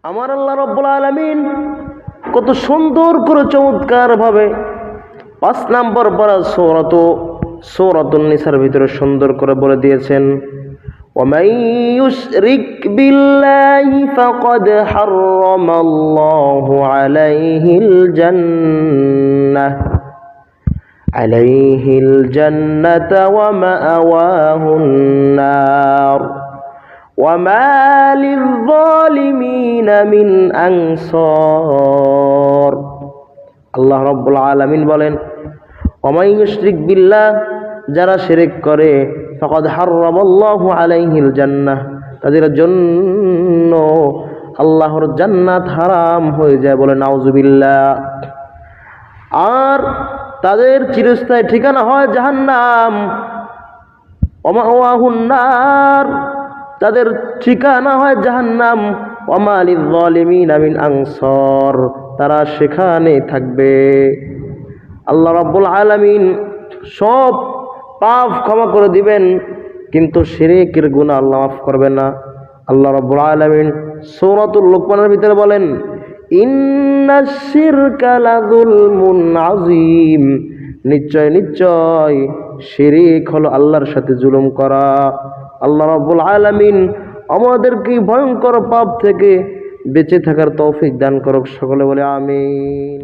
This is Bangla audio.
আমার আল্লাহ রাব্বুল আলামিন কত সুন্দর করে চমৎকার ভাবে 5 নম্বর পারা সূরাতুন নিসার ভিতরে সুন্দর করে বলে দিয়েছেন, وَمَن يُشْرِكْ بِاللَّهِ فَقَدْ حَرَّمَ اللَّهُ عَلَيْهِ الْجَنَّةَ وَمَأْوَاهُ النَّارُ وَمَا لِلظَّالِمِينَ مِنْ أَنصَارٍ। আল্লাহ রাব্বুল আলামিন বলেন, ওয়ামান ইউশরিক বিল্লাহ, যারা শিরক করে, ফাকাদ হারামাল্লাহু আলাইহিল জান্নাহ, তাদের জন্য আল্লাহর জান্নাত হারাম হয়ে যায়, বলে নাউজুবিল্লাহ। আর তাদের চিরস্থায়ী ঠিকানা হয় জাহান্নাম। ওয়া মাওয়াহুন নার, তাদের ঠিকানা হয় জাহান্নাম। ওয়া মা লিয-যালিমিনা মিন আনসার, তারা সেখানে থাকবে। আল্লাহ রাব্বুল আলামিন সব পাপ ক্ষমা করে দিবেন, কিন্তু শিরকের গুনাহ আল্লাহ মাফ করবেন না। আল্লাহ রাব্বুল আলামিন সূরাতুল লুকমানের ভিতরে বলেন, ইন্নাশ শিরকা লাযুলমুন আযীম, নিশ্চয় নিশ্চয় শিরক হলো আল্লাহর সাথে জুলুম করা। আল্লাহ রাব্বুল আলামিন আমাদেরকে ভয়ঙ্কর পাপ থেকে বেঁচে থাকার তৌফিক দান করুক। সকলে বলে আমিন।